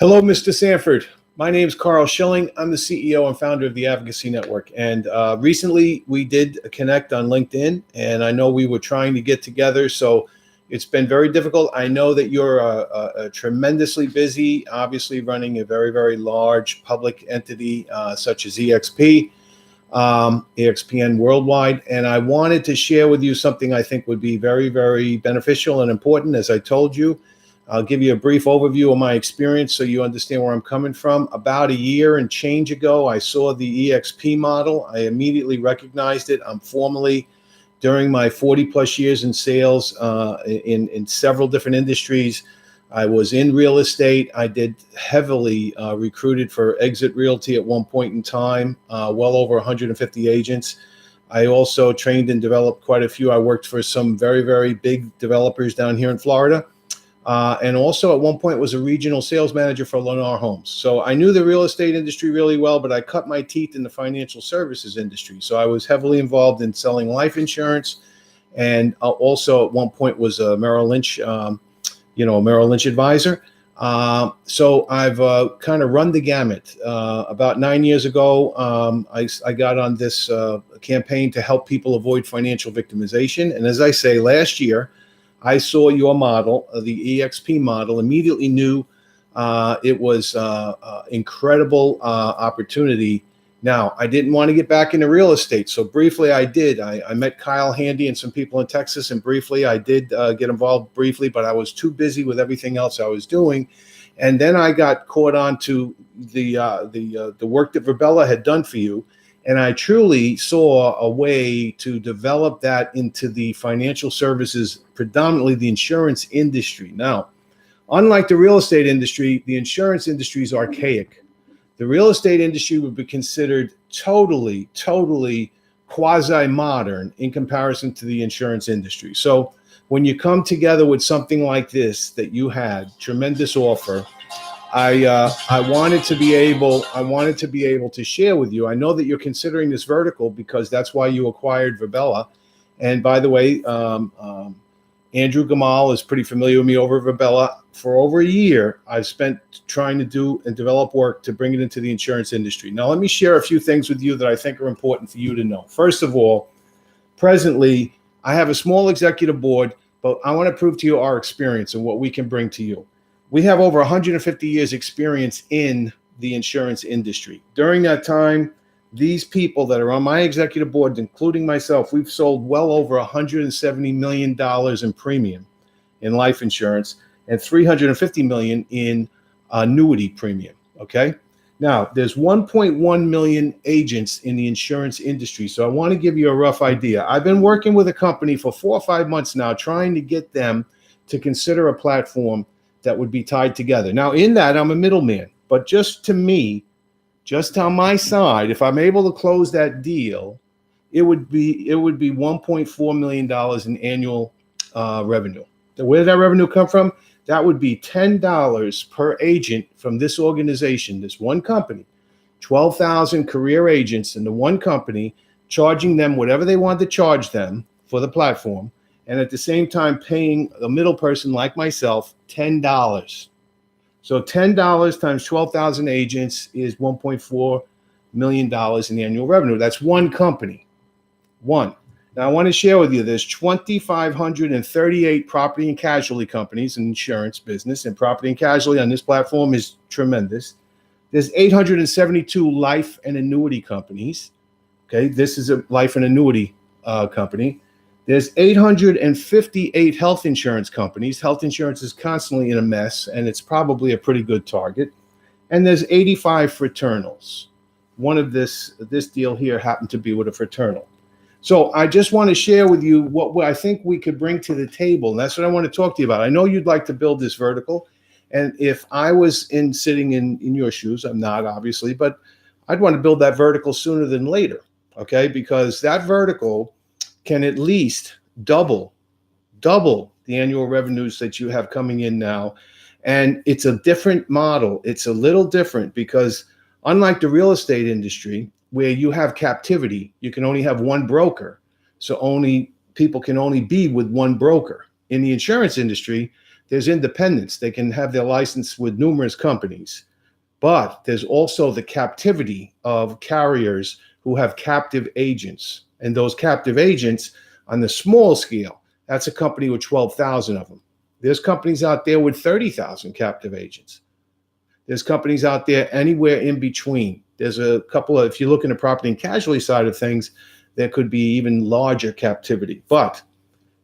Hello, Mr. Sanford. My name is Carl Schilling. I'm the CEO and founder of the Advocacy Network. And recently we did connect on LinkedIn, and I know we were trying to get together. So it's been very difficult. I know that you're tremendously busy, obviously running a very, very large public entity such as EXPN Worldwide. And I wanted to share with you something I think would be very, very beneficial and important. As I told you, I'll give you a brief overview of my experience so you understand where I'm coming from. About a year and change ago, I saw the EXP model. I immediately recognized it. I'm formally, during my 40 plus years in sales in several different industries, I was in real estate. I did heavily recruited for Exit Realty at one point in time, well over 150 agents. I also trained and developed quite a few. I worked for some very, very big developers down here in Florida. And also at one point was a regional sales manager for Lennar Homes. So I knew the real estate industry really well, but I cut my teeth in the financial services industry. So I was heavily involved in selling life insurance, and also at one point was a Merrill Lynch, a Merrill Lynch advisor. So I've kind of run the gamut. About 9 years ago, I got on this campaign to help people avoid financial victimization. And as I say, last year, I saw your model, the EXP model, immediately knew it was incredible opportunity. Now, I didn't want to get back into real estate, so briefly I did. I met Kyle Handy and some people in Texas, and briefly I did get involved briefly, but I was too busy with everything else I was doing. And then I got caught on to the work that Verbella had done for you. And I truly saw a way to develop that into the financial services, predominantly the insurance industry. Now, unlike the real estate industry, the insurance industry is archaic. The real estate industry would be considered totally quasi-modern in comparison to the insurance industry. So when you come together with something like this, that you had, tremendous offer, I wanted to be able to share with you. I know that you're considering this vertical because that's why you acquired Verbella. And by the way, Andrew Gamal is pretty familiar with me over at Verbella. For over a year, I've spent trying to do and develop work to bring it into the insurance industry. Now, let me share a few things with you that I think are important for you to know. First of all, presently, I have a small executive board, but I want to prove to you our experience and what we can bring to you. We have over 150 years experience in the insurance industry. During that time, these people that are on my executive board, including myself, we've sold well over $170 million in premium in life insurance and $350 million in annuity premium, okay? Now, there's 1.1 million agents in the insurance industry, so I want to give you a rough idea. I've been working with a company for 4 or 5 months now, trying to get them to consider a platform that would be tied together. Now, in that, I'm a middleman, but just to me, just on my side, if I'm able to close that deal, it would be $1.4 million in annual revenue. Where did that revenue come from? That would be $10 per agent from this organization, this one company, 12,000 career agents in the one company, charging them whatever they want to charge them for the platform, and at the same time paying a middle person like myself $10. So $10 times 12,000 agents is $1.4 million in annual revenue. That's one company, one. Now I want to share with you, there's 2,538 property and casualty companies in insurance business, and property and casualty on this platform is tremendous. There's 872 life and annuity companies. Okay, this is a life and annuity company. There's 858 health insurance companies. Health insurance is constantly in a mess, and it's probably a pretty good target. And there's 85 fraternals. One of this deal here happened to be with a fraternal. So I just want to share with you what I think we could bring to the table. And that's what I want to talk to you about. I know you'd like to build this vertical. And if I was sitting in your shoes, I'm not obviously, but I'd want to build that vertical sooner than later. Okay, because that vertical can at least double the annual revenues that you have coming in now. And it's a different model. It's a little different because unlike the real estate industry where you have captivity, you can only have one broker. So people can only be with one broker. In the insurance industry, There's independence. They can have their license with numerous companies. But there's also the captivity of carriers who have captive agents. And those captive agents on the small scale, that's a company with 12,000 of them. There's companies out there with 30,000 captive agents. There's companies out there anywhere in between. There's a couple of, if you look in the property and casualty side of things, there could be even larger captivity. But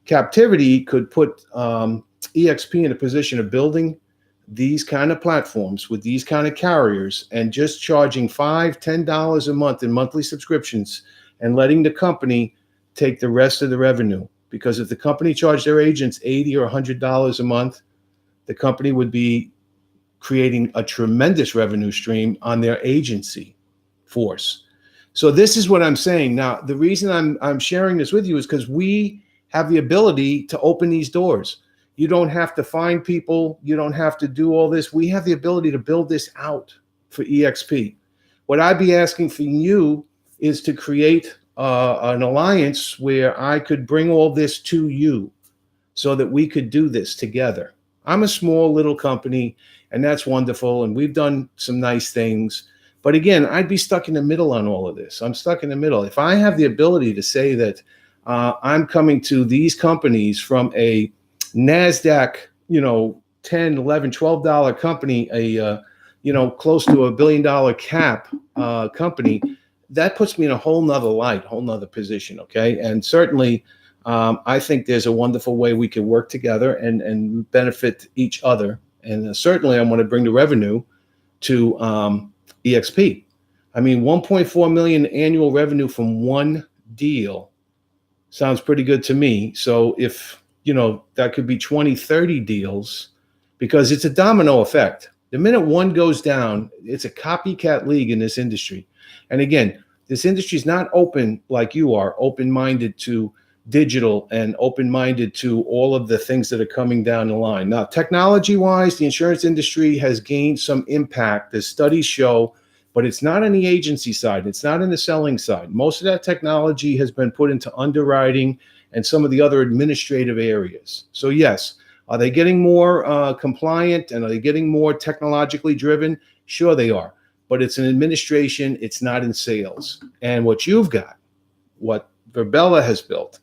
captivity could put EXP in a position of building these kind of platforms with these kind of carriers and just charging $5, $10 a month in monthly subscriptions and letting the company take the rest of the revenue. Because if the company charged their agents $80 or $100 a month, the company would be creating a tremendous revenue stream on their agency force. So this is what I'm saying. Now, the reason I'm sharing this with you is because we have the ability to open these doors. You don't have to find people. You don't have to do all this. We have the ability to build this out for EXP. What I'd be asking for you is to create an alliance where I could bring all this to you so that we could do this together. I'm a small little company, and that's wonderful, and we've done some nice things. But again, I'd be stuck in the middle on all of this. I'm stuck in the middle. If I have the ability to say that I'm coming to these companies from a NASDAQ, $10, $11, $12 company, close to $1 billion cap company, that puts me in a whole nother light, whole nother position, okay? And certainly, I think there's a wonderful way we can work together and benefit each other. And certainly I want to bring the revenue to EXP. I mean, 1.4 million annual revenue from one deal sounds pretty good to me. So if, that could be 20, 30 deals, because it's a domino effect. The minute one goes down, it's a copycat league in this industry. And again, this industry is not open like you are, open-minded to digital and open-minded to all of the things that are coming down the line. Now, technology-wise, the insurance industry has gained some impact, as studies show, but it's not on the agency side. It's not in the selling side. Most of that technology has been put into underwriting and some of the other administrative areas. So yes, are they getting more compliant and are they getting more technologically driven? Sure they are, but it's in administration, it's not in sales. And what you've got, what Virbela has built,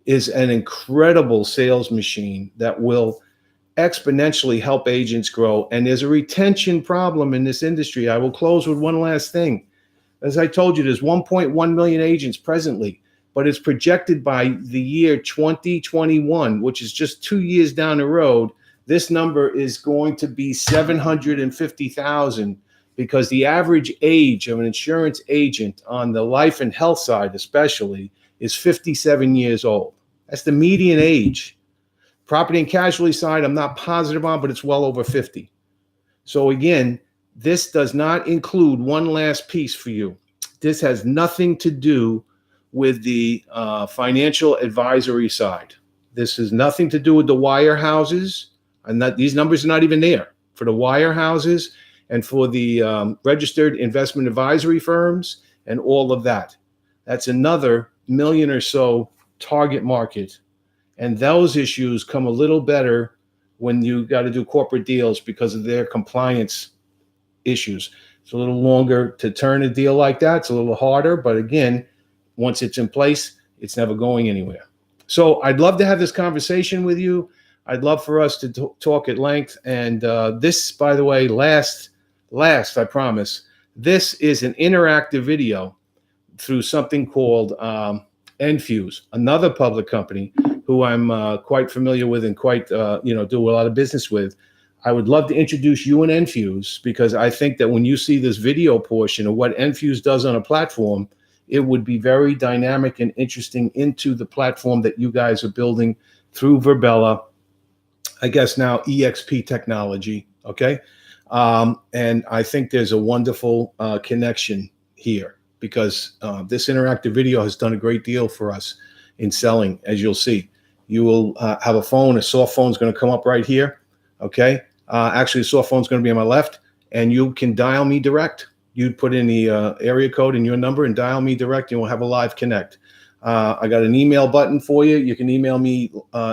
is an incredible sales machine that will exponentially help agents grow. And there's a retention problem in this industry. I will close with one last thing. As I told you, there's 1.1 million agents presently, but it's projected by the year 2021, which is just 2 years down the road, this number is going to be 750,000, because the average age of an insurance agent on the life and health side especially is 57 years old. That's the median age. Property and casualty side, I'm not positive on, but it's well over 50. So again, this does not include one last piece for you. This has nothing to do with the financial advisory side. This has nothing to do with the wirehouses, and these numbers are not even there for the wirehouses and for the registered investment advisory firms and all of that. That's another million or so target market. And those issues come a little better when you got to do corporate deals because of their compliance issues. It's a little longer to turn a deal like that. It's a little harder, but again, once it's in place, it's never going anywhere. So I'd love to have this conversation with you. I'd love for us to talk at length. And this, by the way, last, I promise, this is an interactive video through something called Enfuse, another public company who I'm quite familiar with and quite, do a lot of business with. I would love to introduce you and Enfuse, because I think that when you see this video portion of what Enfuse does on a platform, it would be very dynamic and interesting into the platform that you guys are building through Virbela, I guess now EXP technology, okay? And I think there's a wonderful connection here, because this interactive video has done a great deal for us in selling, as you'll see. You will have a phone, a soft phone is going to come up right here, okay? Actually, the soft phone is going to be on my left, and you can dial me direct. You'd put in the area code and your number and dial me direct, and we'll have a live connect. I got an email button for you. You can email me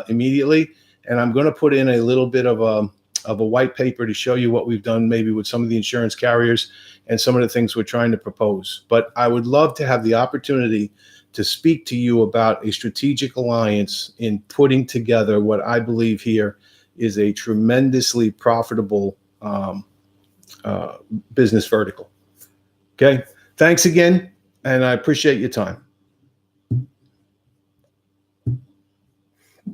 immediately, and I'm going to put in a little bit of a white paper to show you what we've done maybe with some of the insurance carriers and some of the things we're trying to propose. But I would love to have the opportunity to speak to you about a strategic alliance in putting together what I believe here is a tremendously profitable business vertical. Okay. Thanks again. And I appreciate your time.